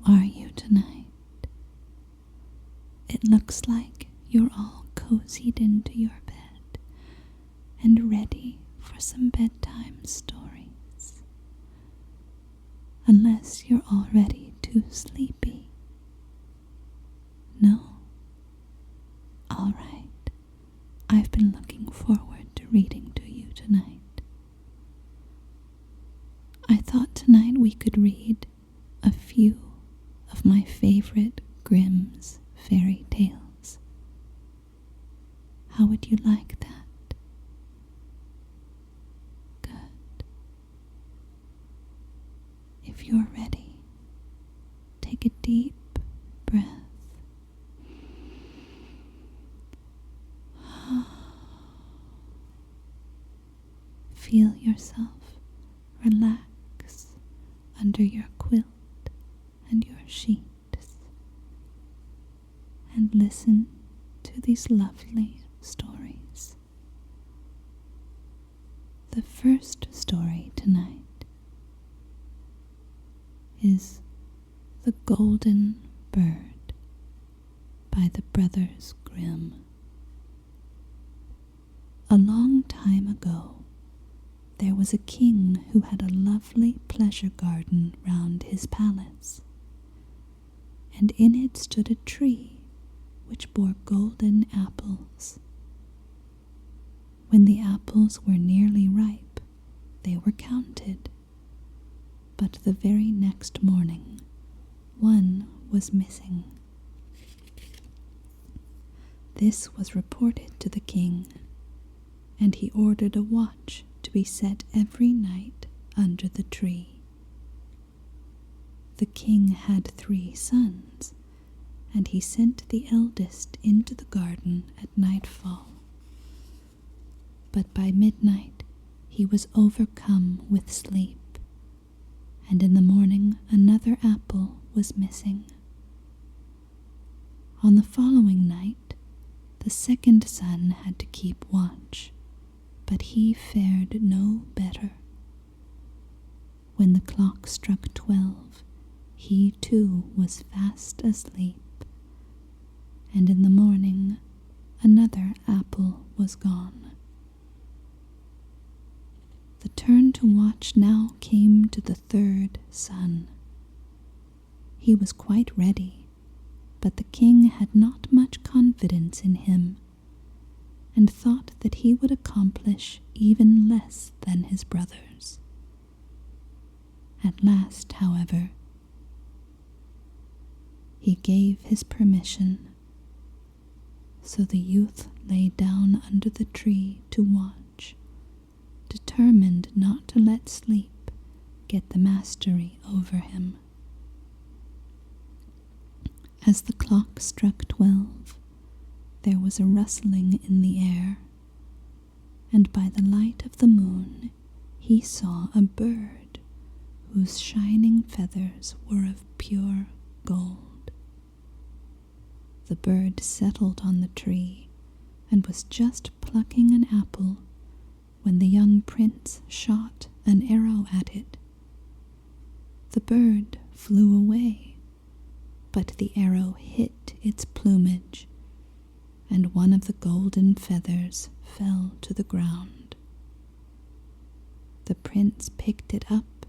are you tonight? It looks like you're all cozied into your bed and ready for some bedtime stories. Unless you're already too sleepy. No? All right. I've been looking forward to reading to you tonight. I thought tonight we could read a few of my favorite Grimm's fairy tales. How would you like that? Good. If you're ready, take a deep breath. Feel yourself relax under your quilt and your sheets, and listen to these lovely stories. The first story tonight is The Golden Bird by the Brothers Grimm. A long time ago, there was a king who had a lovely pleasure garden round his palace, and in it stood a tree which bore golden apples. When the apples were nearly ripe, they were counted, but the very next morning one was missing. This was reported to the king, and he ordered a watch to be set every night under the tree. The king had 3 sons, and he sent the eldest into the garden at nightfall. But by midnight he was overcome with sleep, and in the morning another apple was missing. On the following night, the second son had to keep watch, but he fared no better. When the clock struck 12, he too was fast asleep, and in the morning another apple was gone. The turn to watch now came to the third son. He was quite ready, but the king had not much confidence in him, and thought that he would accomplish even less than his brothers. At last, however, he gave his permission, so the youth lay down under the tree to watch, determined not to let sleep get the mastery over him. As the clock struck 12, there was a rustling in the air, and by the light of the moon he saw a bird whose shining feathers were of pure gold. The bird settled on the tree and was just plucking an apple when the young prince shot an arrow at it. The bird flew away, but the arrow hit its plumage, and one of the golden feathers fell to the ground. The prince picked it up,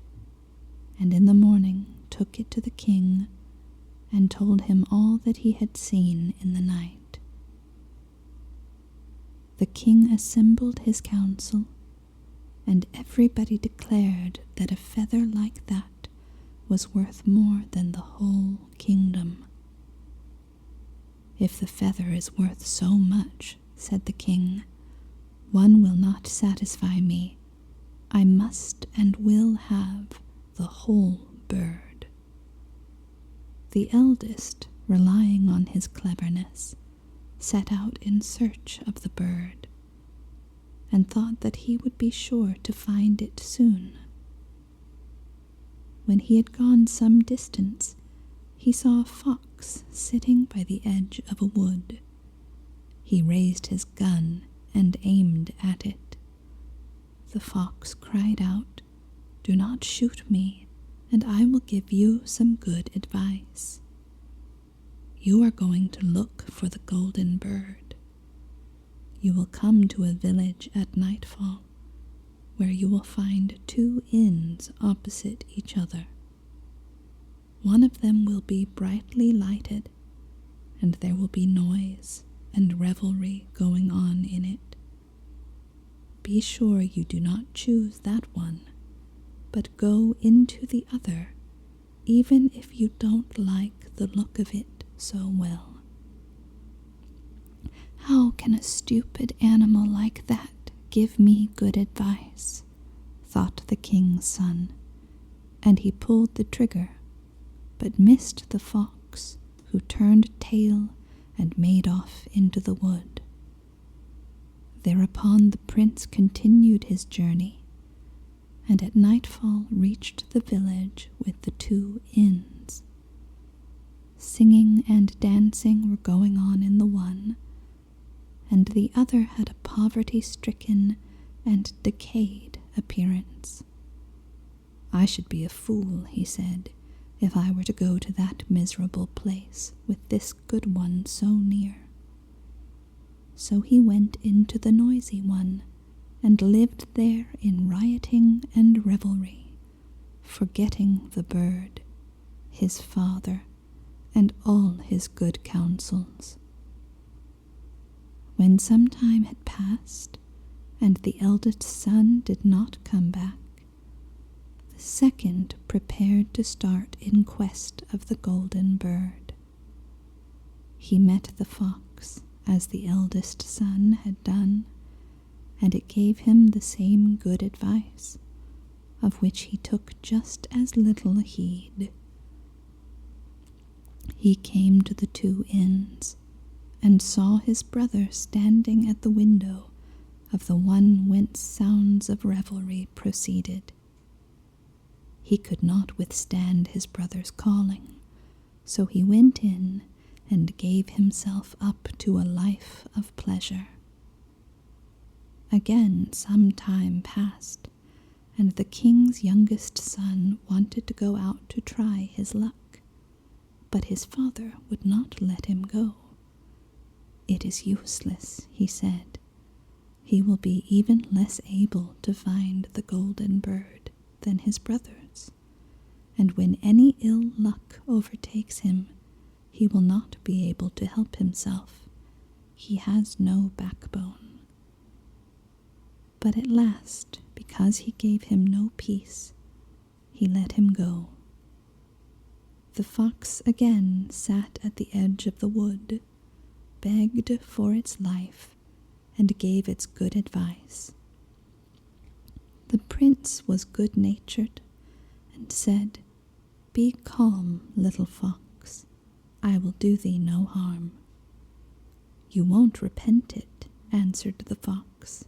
and in the morning took it to the king and told him all that he had seen in the night. The king assembled his council, and everybody declared that a feather like that was worth more than the whole kingdom. "If the feather is worth so much," said the king, "one will not satisfy me. I must and will have the whole bird." The eldest, relying on his cleverness, set out in search of the bird, and thought that he would be sure to find it soon. When he had gone some distance, he saw a fox sitting by the edge of a wood. He raised his gun and aimed at it. The fox cried out, "Do not shoot me. and I will give you some good advice. You are going to look for the golden bird. You will come to a village at nightfall, where you will find 2 inns opposite each other. One of them will be brightly lighted, and there will be noise and revelry going on in it. Be sure you do not choose that one, but go into the other, even if you don't like the look of it so well. How can a stupid animal like that give me good advice? Thought the king's son, and he pulled the trigger, but missed the fox, who turned tail and made off into the wood. Thereupon the prince continued his journey, and at nightfall reached the village with the 2 inns. Singing and dancing were going on in the one, and the other had a poverty-stricken and decayed appearance. I should be a fool, he said, if I were to go to that miserable place with this good one so near. So he went into the noisy one, and lived there in rioting and revelry, forgetting the bird, his father, and all his good counsels. When some time had passed, and the eldest son did not come back, the second prepared to start in quest of the golden bird. He met the fox, as the eldest son had done, and it gave him the same good advice, of which he took just as little heed. He came to the 2 inns, and saw his brother standing at the window of the one whence sounds of revelry proceeded. He could not withstand his brother's calling, so he went in and gave himself up to a life of pleasure. Again some time passed, and the king's youngest son wanted to go out to try his luck, but his father would not let him go. It is useless, he said. He will be even less able to find the golden bird than his brothers, and when any ill luck overtakes him, he will not be able to help himself. He has no backbone. But at last, because he gave him no peace, he let him go. The fox again sat at the edge of the wood, begged for its life, and gave its good advice. The prince was good-natured, and said, "Be calm, little fox. I will do thee no harm." "You won't repent it," answered the fox,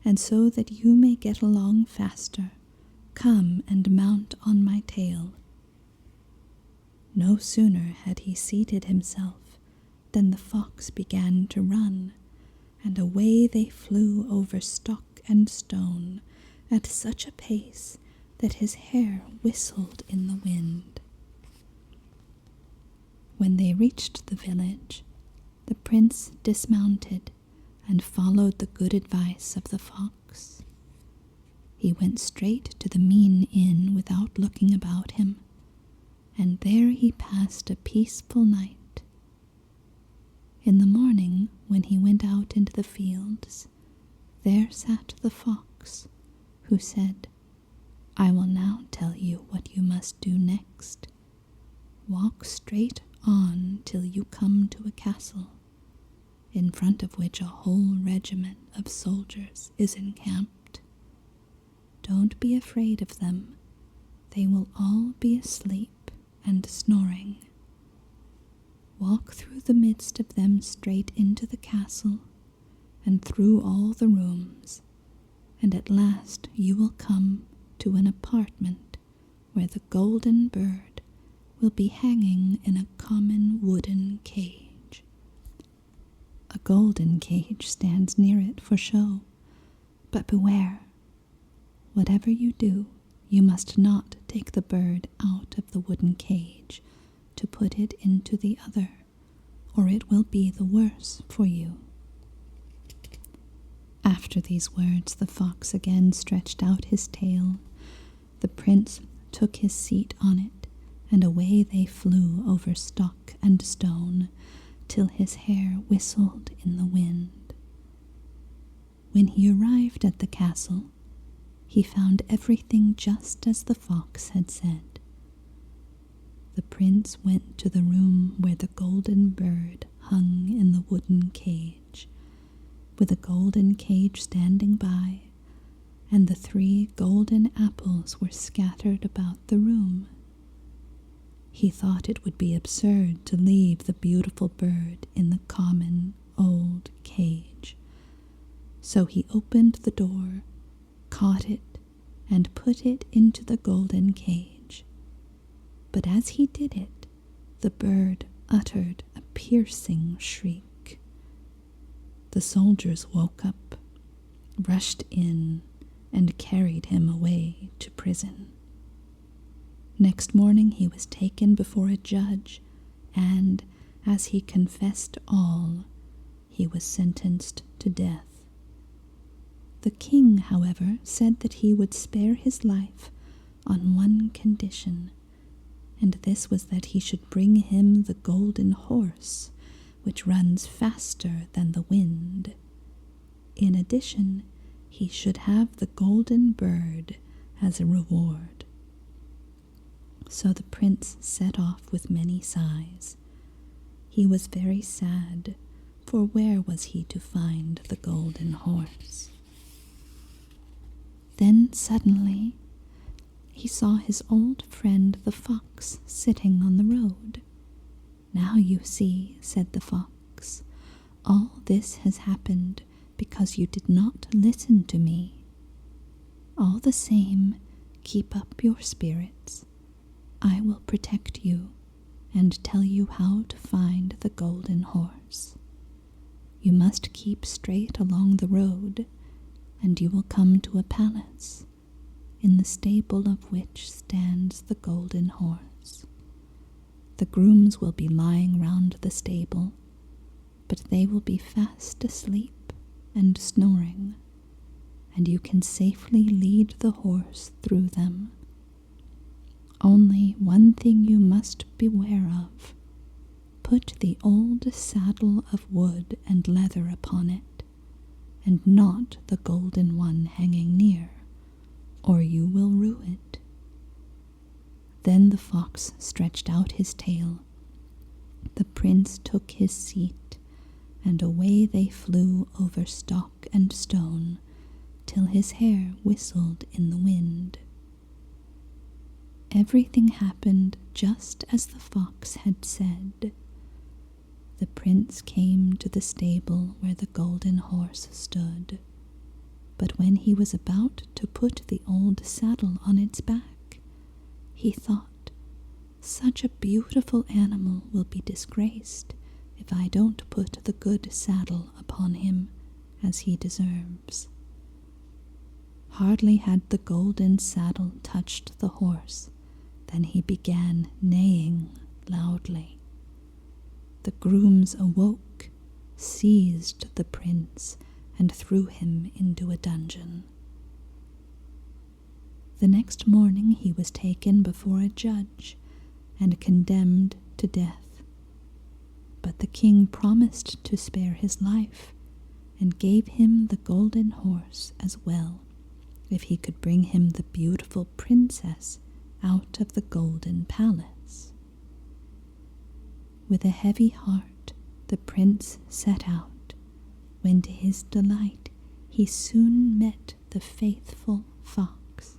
"and so that you may get along faster, come and mount on my tail." No sooner had he seated himself than the fox began to run, and away they flew over stock and stone at such a pace that his hair whistled in the wind. When they reached the village, the prince dismounted and followed the good advice of the fox. He went straight to the mean inn without looking about him, and there he passed a peaceful night. In the morning, when he went out into the fields, there sat the fox, who said, "I will now tell you what you must do next. Walk straight on till you come to a castle, in front of which a whole regiment of soldiers is encamped. Don't be afraid of them. They will all be asleep and snoring. Walk through the midst of them straight into the castle, and through all the rooms, and at last you will come to an apartment where the golden bird will be hanging in a common wooden cage. A golden cage stands near it for show, but beware. Whatever you do, you must not take the bird out of the wooden cage to put it into the other, or it will be the worse for you." After these words, the fox again stretched out his tail. The prince took his seat on it, and away they flew over stock and stone, till his hair whistled in the wind. When he arrived at the castle, he found everything just as the fox had said. The prince went to the room where the golden bird hung in the wooden cage, with a golden cage standing by, and the 3 golden apples were scattered about the room. He thought it would be absurd to leave the beautiful bird in the common old cage, so he opened the door, caught it, and put it into the golden cage. But as he did it, the bird uttered a piercing shriek. The soldiers woke up, rushed in, and carried him away to prison. Next morning he was taken before a judge, and, as he confessed all, he was sentenced to death. The king, however, said that he would spare his life on one condition, and this was that he should bring him the golden horse, which runs faster than the wind. In addition, he should have the golden bird as a reward. So the prince set off with many sighs. He was very sad, for where was he to find the golden horse? Then suddenly he saw his old friend the fox sitting on the road. "Now you see," said the fox, "all this has happened because you did not listen to me. All the same, keep up your spirits. I will protect you and tell you how to find the golden horse. You must keep straight along the road, and you will come to a palace, in the stable of which stands the golden horse. The grooms will be lying round the stable, but they will be fast asleep and snoring, and you can safely lead the horse through them. Only one thing you must beware of. Put the old saddle of wood and leather upon it, and not the golden one hanging near, or you will rue it." Then the fox stretched out his tail. The prince took his seat, and away they flew over stock and stone, till his hair whistled in the wind. Everything happened just as the fox had said. The prince came to the stable where the golden horse stood, but when he was about to put the old saddle on its back, he thought, "Such a beautiful animal will be disgraced if I don't put the good saddle upon him as he deserves." Hardly had the golden saddle touched the horse than he began neighing loudly. The grooms awoke, seized the prince, and threw him into a dungeon. The next morning he was taken before a judge and condemned to death. But the king promised to spare his life, and gave him the golden horse as well, if he could bring him the beautiful princess out of the golden palace. With a heavy heart the prince set out, when to his delight he soon met the faithful fox.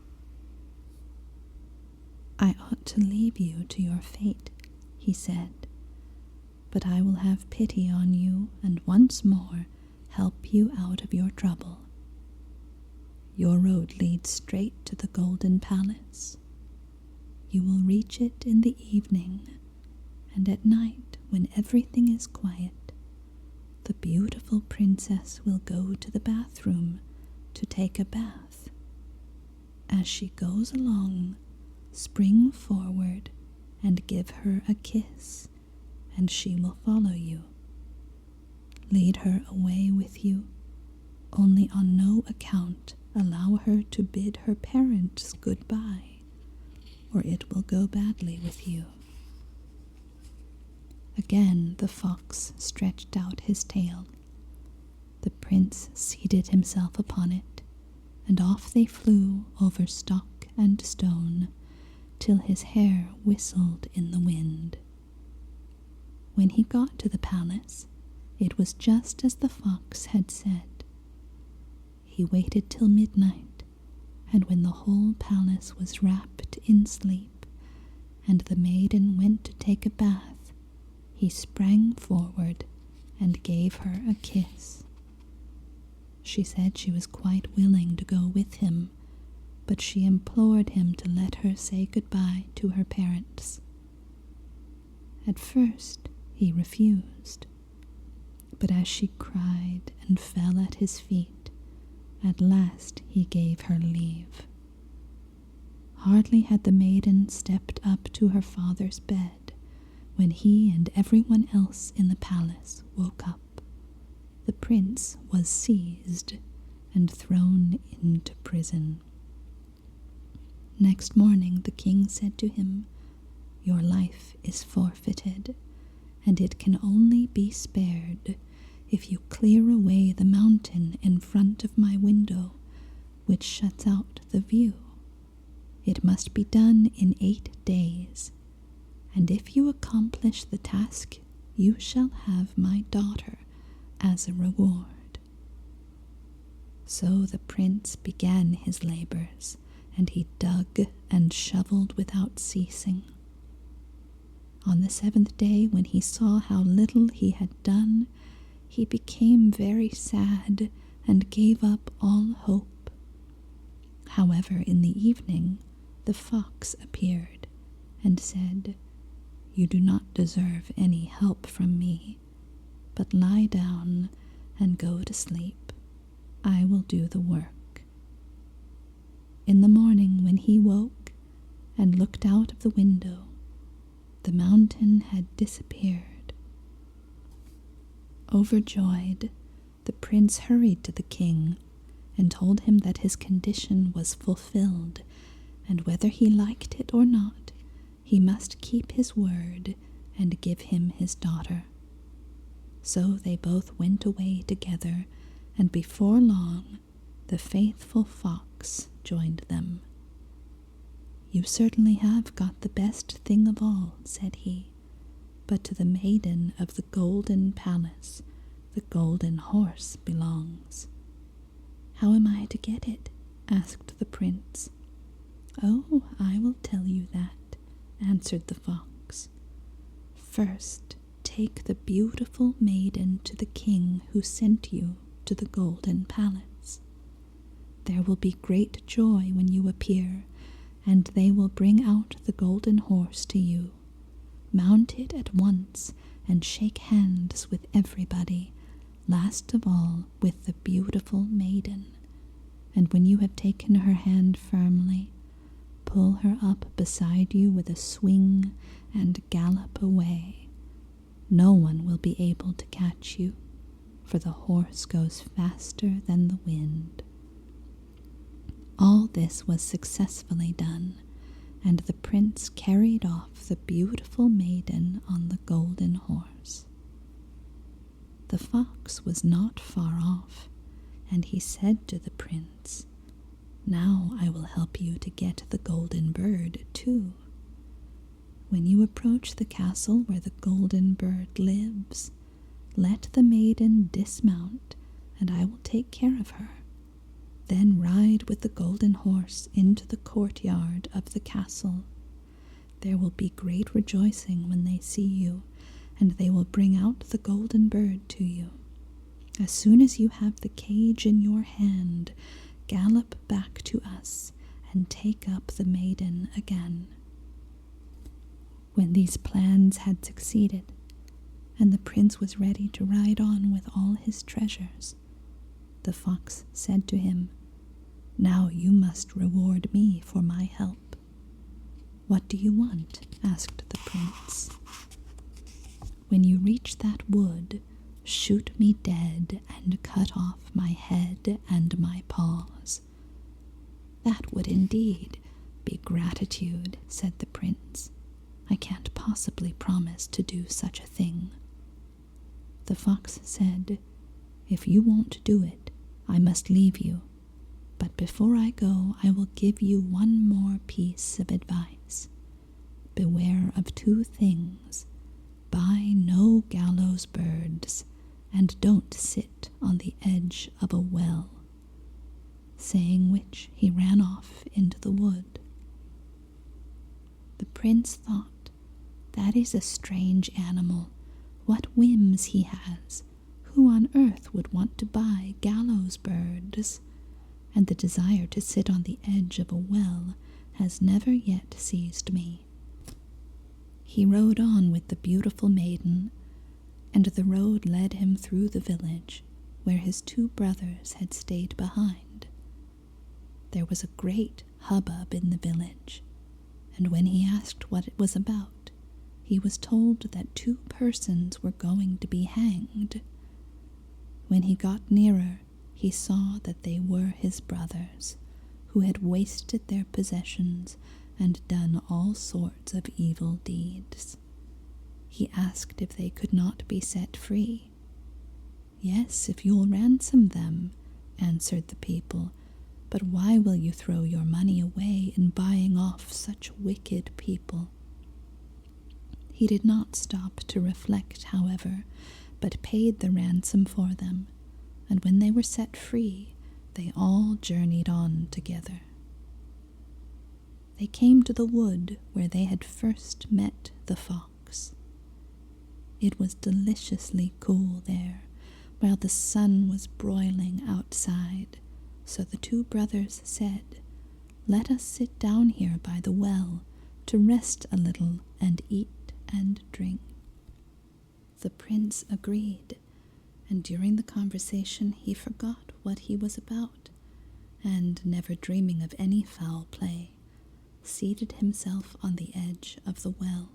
"I ought to leave you to your fate," he said, "but I will have pity on you and once more help you out of your trouble. Your road leads straight to the golden palace. You will reach it in the evening, and at night, when everything is quiet, the beautiful princess will go to the bathroom to take a bath. As she goes along, Spring forward and give her a kiss, and she will follow you. Lead her away with you, only on no account allow her to bid her parents goodbye, or it will go badly with you." Again the fox stretched out his tail. The prince seated himself upon it, and off they flew over stock and stone, till his hair whistled in the wind. When he got to the palace, it was just as the fox had said. He waited till midnight, and when the whole palace was wrapped in sleep, and the maiden went to take a bath, he sprang forward and gave her a kiss. She said she was quite willing to go with him, but she implored him to let her say goodbye to her parents. At first he refused, but as she cried and fell at his feet, at last he gave her leave. Hardly had the maiden stepped up to her father's bed when he and everyone else in the palace woke up. The prince was seized and thrown into prison. Next morning the king said to him, "Your life is forfeited, and it can only be spared if you clear away the mountain in front of my window, which shuts out the view. It must be done in 8 days, and if you accomplish the task, you shall have my daughter as a reward." So the prince began his labors, and he dug and shoveled without ceasing. On the 7th day, when he saw how little he had done, he became very sad and gave up all hope. However, in the evening, the fox appeared and said, "You do not deserve any help from me, but lie down and go to sleep. I will do the work." In the morning, when he woke and looked out of the window, the mountain had disappeared. Overjoyed, the prince hurried to the king and told him that his condition was fulfilled, and whether he liked it or not, he must keep his word and give him his daughter. So they both went away together, and before long the faithful fox joined them. "You certainly have got the best thing of all," said he, "but to the maiden of the golden palace the golden horse belongs." "How am I to get it?" asked the prince. "Oh, I will tell you that," answered the fox. "First, take the beautiful maiden to the king who sent you to the golden palace. There will be great joy when you appear, and they will bring out the golden horse to you. Mount it at once and shake hands with everybody, last of all with the beautiful maiden. And when you have taken her hand firmly, pull her up beside you with a swing and gallop away. No one will be able to catch you, for the horse goes faster than the wind." All this was successfully done, and the prince carried off the beautiful maiden on the golden horse. The fox was not far off, and he said to the prince, "Now I will help you to get the golden bird too. When you approach the castle where the golden bird lives, let the maiden dismount, and I will take care of her. Then ride with the golden horse into the courtyard of the castle. There will be great rejoicing when they see you, and they will bring out the golden bird to you. As soon as you have the cage in your hand, gallop back to us and take up the maiden again." When these plans had succeeded, and the prince was ready to ride on with all his treasures, the fox said to him, "Now you must reward me for my help." "What do you want?" asked the prince. "When you reach that wood, shoot me dead and cut off my head and my paws." "That would indeed be gratitude," said the prince. "I can't possibly promise to do such a thing." The fox said, "If you won't do it, I must leave you. But before I go, I will give you one more piece of advice. Beware of two things. Buy no gallows birds, and don't sit on the edge of a well." Saying which, he ran off into the wood. The prince thought, "That is a strange animal. What whims he has! Who on earth would want to buy gallows birds? And the desire to sit on the edge of a well has never yet seized me." He rode on with the beautiful maiden, and the road led him through the village, where his two brothers had stayed behind. There was a great hubbub in the village, and when he asked what it was about, he was told that 2 persons were going to be hanged. When he got nearer, he saw that they were his brothers, who had wasted their possessions and done all sorts of evil deeds. He asked if they could not be set free. "Yes, if you'll ransom them," answered the people. "But why will you throw your money away in buying off such wicked people?" He did not stop to reflect, however, but paid the ransom for them, and when they were set free, they all journeyed on together. They came to the wood where they had first met the fox. It was deliciously cool there, while the sun was broiling outside, so the 2 brothers said, "Let us sit down here by the well to rest a little and eat and drink." The prince agreed, and during the conversation he forgot what he was about, and, never dreaming of any foul play, seated himself on the edge of the well.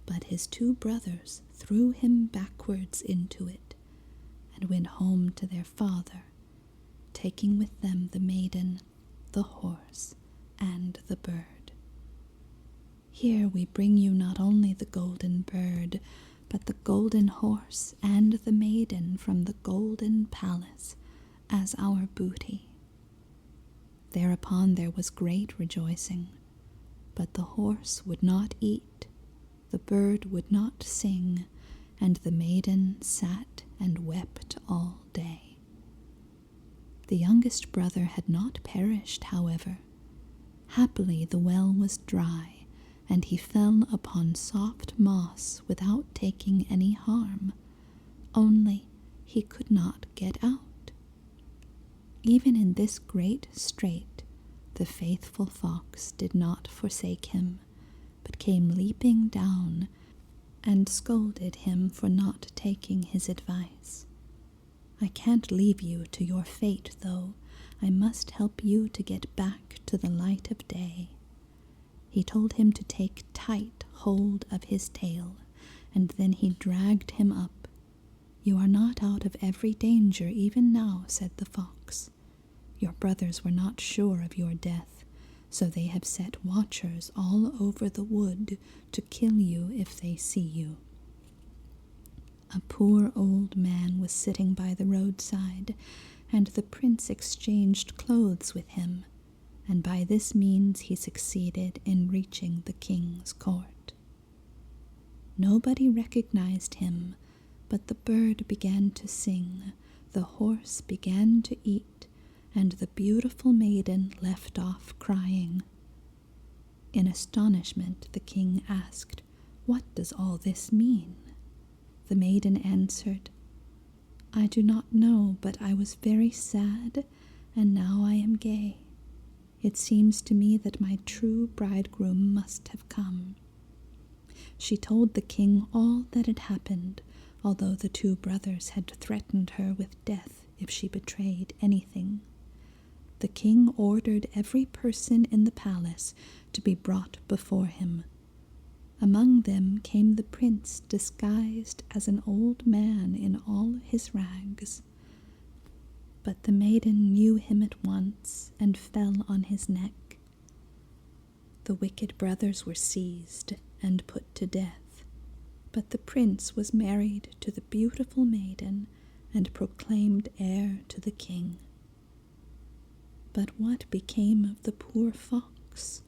But his 2 brothers threw him backwards into it, and went home to their father, taking with them the maiden, the horse, and the bird. Here we bring you not only the golden bird, but the golden horse and the maiden from the golden palace as our booty." Thereupon there was great rejoicing, but the horse would not eat, the bird would not sing, and the maiden sat and wept all day. The youngest brother had not perished, however. Happily the well was dry, and he fell upon soft moss without taking any harm, only he could not get out. Even in this great strait, the faithful fox did not forsake him, but came leaping down and scolded him for not taking his advice. "I can't leave you to your fate, though. I must help you to get back to the light of day." He told him to take tight hold of his tail, and then he dragged him up. "You are not out of every danger even now," said the fox. "Your brothers were not sure of your death, so they have set watchers all over the wood to kill you if they see you." A poor old man was sitting by the roadside, and the prince exchanged clothes with him, and by this means he succeeded in reaching the king's court. Nobody recognized him, but the bird began to sing, the horse began to eat, and the beautiful maiden left off crying. In astonishment the king asked, "What does all this mean?" The maiden answered, "I do not know, but I was very sad, and now I am gay. It seems to me that my true bridegroom must have come." She told the king all that had happened, although the 2 brothers had threatened her with death if she betrayed anything. the king ordered every person in the palace to be brought before him. Among them came the prince disguised as an old man in all his rags. But the maiden knew him at once and fell on his neck. The wicked brothers were seized and put to death, but the prince was married to the beautiful maiden and proclaimed heir to the king. But what became of the poor fox?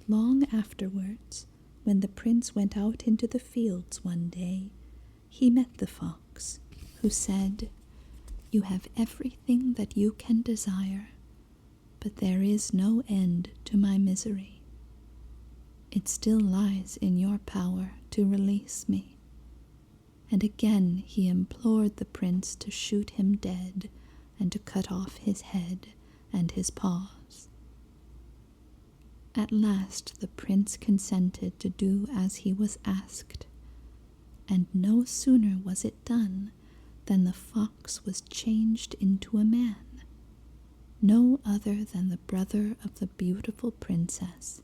Long afterwards, when the prince went out into the fields one day, he met the fox, who said, "You have everything that you can desire, but there is no end to my misery. It still lies in your power to release me." And again he implored the prince to shoot him dead and to cut off his head and his paws. At last the prince consented to do as he was asked, and no sooner was it done than the fox was changed into a man, no other than the brother of the beautiful princess,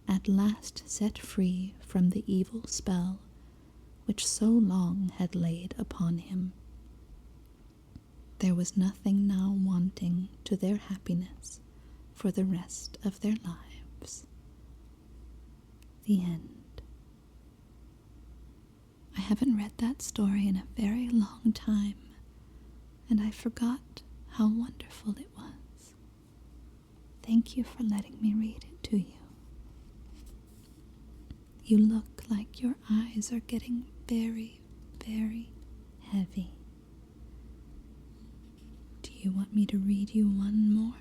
at last set free from the evil spell which so long had laid upon him. There was nothing now wanting to their happiness for the rest of their lives. The end. I haven't read that story in a very long time, and I forgot how wonderful it was. Thank you for letting me read it to you. You look like your eyes are getting very, very heavy. Do you want me to read you one more?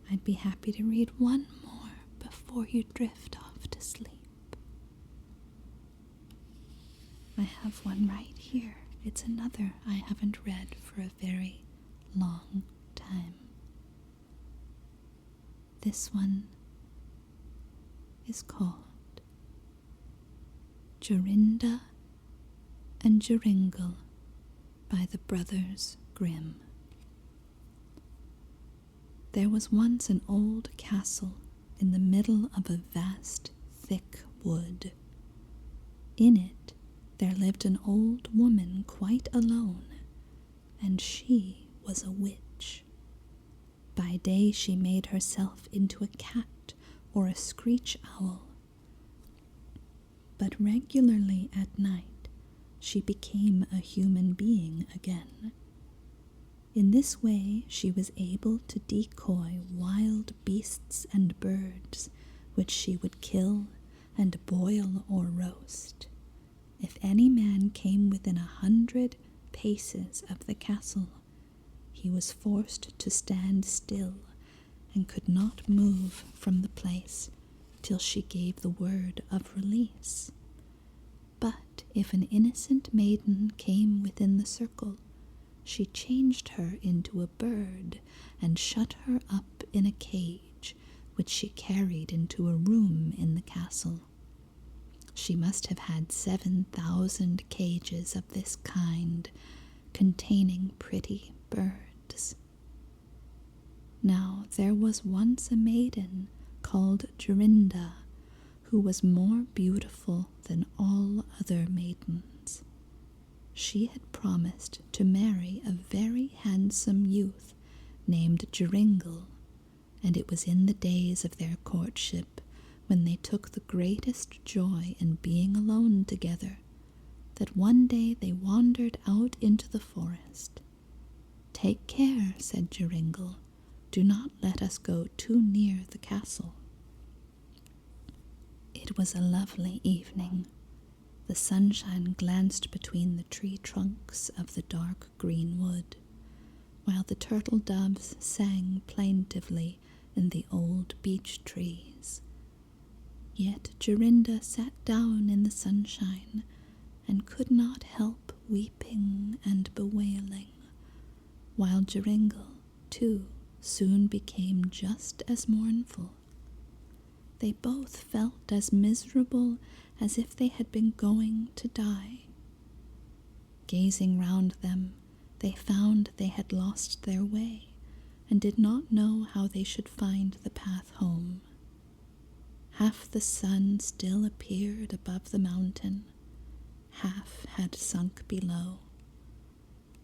I'd be happy to read one more before you drift off to sleep. I have one right here. It's another I haven't read for a very long time. This one is called Jorinda and Joringel by the Brothers Grimm. There was once an old castle in the middle of a vast, thick wood. In it there lived an old woman quite alone, and she was a witch. By day she made herself into a cat or a screech owl, but regularly at night she became a human being again. In this way she was able to decoy wild beasts and birds, which she would kill and boil or roast. If any man came within 100 paces of the castle, he was forced to stand still and could not move from the place till she gave the word of release. But if an innocent maiden came within the circle, she changed her into a bird and shut her up in a cage, which she carried into a room in the castle. She must have had 7,000 cages of this kind, containing pretty birds. Now there was once a maiden called Jorinda, who was more beautiful than all other maidens. She had promised to marry a very handsome youth named Joringel, and it was in the days of their courtship, when they took the greatest joy in being alone together, that one day they wandered out into the forest. "Take care," said Joringel, "do not let us go too near the castle." It was a lovely evening. The sunshine glanced between the tree trunks of the dark green wood, while the turtle doves sang plaintively in the old beech trees. Yet Jorinda sat down in the sunshine and could not help weeping and bewailing, while Joringel, too, soon became just as mournful. They both felt as miserable as if they had been going to die. Gazing round them, they found they had lost their way. and did not know how they should find the path home. Half the sun still appeared above the mountain, half had sunk below.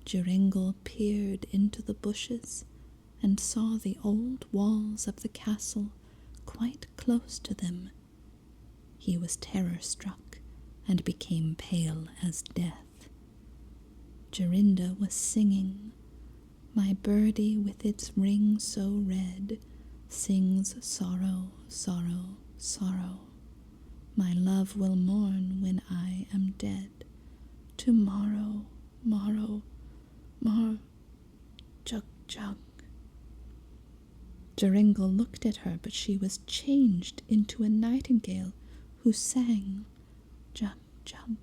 Joringel peered into the bushes and saw the old walls of the castle quite close to them. He was terror-struck and became pale as death. Jorinda was singing, "My birdie with its ring so red sings sorrow, sorrow, sorrow. My love will mourn when I am dead. Tomorrow, morrow, chug, chug." Joringel looked at her, but she was changed into a nightingale who sang, "Jug, jug."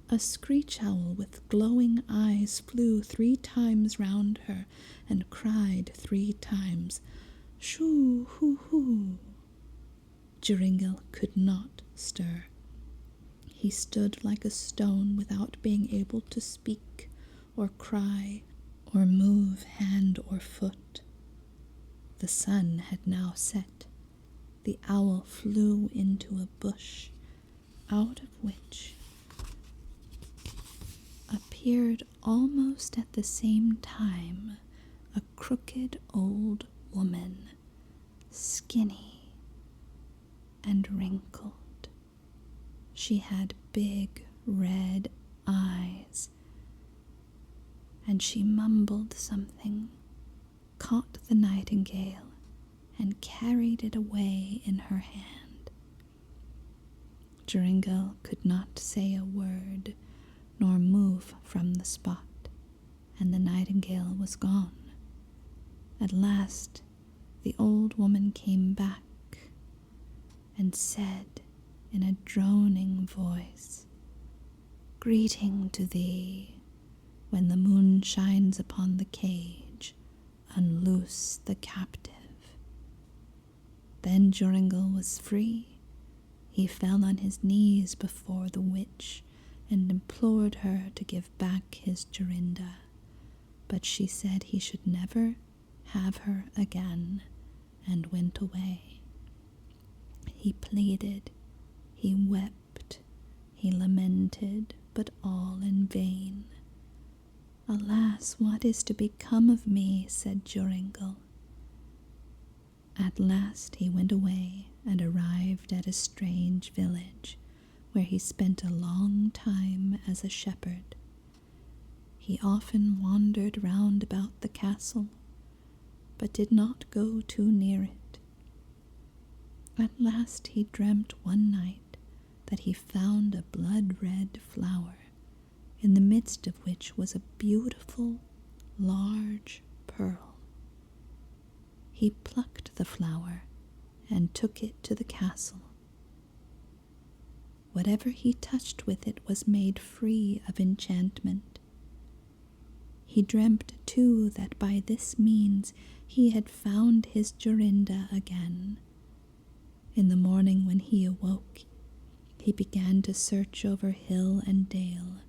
A screech owl with glowing eyes flew 3 times round her and cried 3 times, "Shoo, hoo, hoo." Joringel could not stir. He stood like a stone without being able to speak or cry or move hand or foot. The sun had now set. The owl flew into a bush, out of which appeared almost at the same time a crooked old woman, skinny and wrinkled. She had big red eyes, and she mumbled something, caught the nightingale, and carried it away in her hand. Joringel could not say a word, nor move from the spot, and the nightingale was gone. At last the old woman came back and said in a droning voice, "Greeting to thee. When the moon shines upon the cage, unloose the captive." Then Joringel was free. He fell on his knees before the witch and implored her to give back his Jorinda, but she said he should never have her again, and went away. He pleaded, he wept, he lamented, but all in vain. "Alas, what is to become of me?" said Joringel. At last he went away and arrived at a strange village, where he spent a long time as a shepherd. He often wandered round about the castle, but did not go too near it. At last he dreamt one night that he found a blood-red flower, in the midst of which was a beautiful, large pearl. He plucked the flower and took it to the castle. Whatever he touched with it was made free of enchantment. He dreamt, too, that by this means he had found his Jorinda again. In the morning when he awoke, he began to search over hill and dale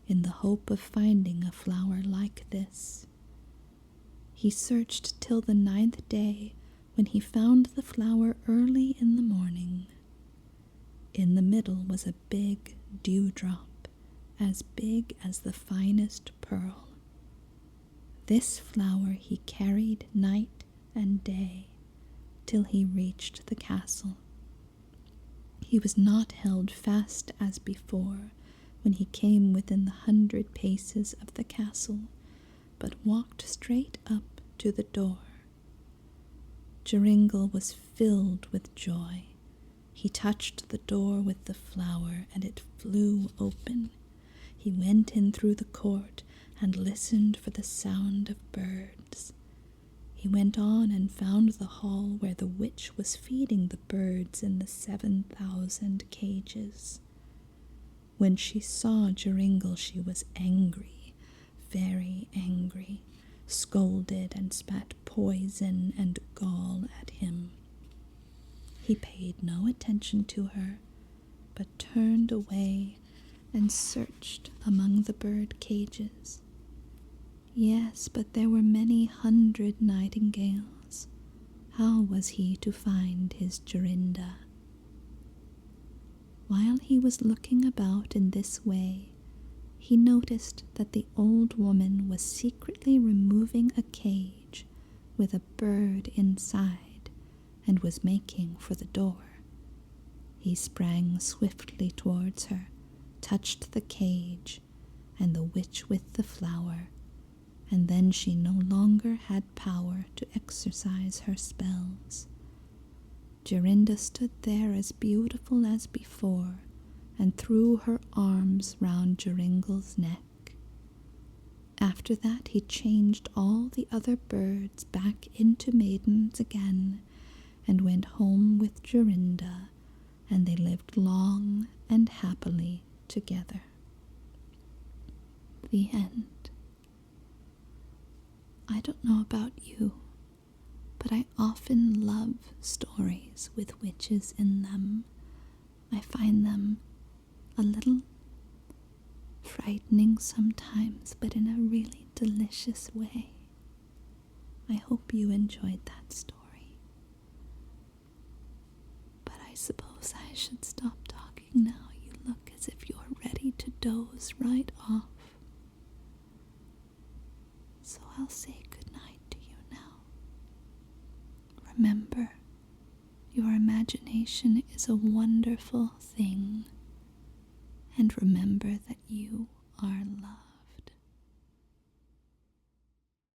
in the hope of finding a flower like this. He searched till the 9th day, when he found the flower early in the morning. In the middle was a big dewdrop, as big as the finest pearl. This flower he carried night and day, till he reached the castle. He was not held fast as before, when he came within the 100 paces of the castle, but walked straight up to the door. Joringel was filled with joy. He touched the door with the flower, and it flew open. He went in through the court and listened for the sound of birds. He went on and found the hall where the witch was feeding the birds in the 7,000 cages. When she saw Joringel, she was angry, very angry, scolded and spat poison and gall at him. He paid no attention to her, but turned away and searched among the bird cages. Yes, but there were many hundred nightingales. How was he to find his Jorinda? While he was looking about in this way, he noticed that the old woman was secretly removing a cage with a bird inside and was making for the door. He sprang swiftly towards her, touched the cage and the witch with the flower, and then she no longer had power to exercise her spells. Jorinda stood there as beautiful as before and threw her arms round Joringel's neck. After that he changed all the other birds back into maidens again and went home with Jorinda, and they lived long and happily together. The end. I don't know about you, but I often love stories with witches in them. I find them a little frightening sometimes, but in a really delicious way. I hope you enjoyed that story. But I suppose I should stop talking now. You look as if you're ready to doze right off. So I'll say goodnight to you now. Remember, your imagination is a wonderful thing. And remember that you are loved.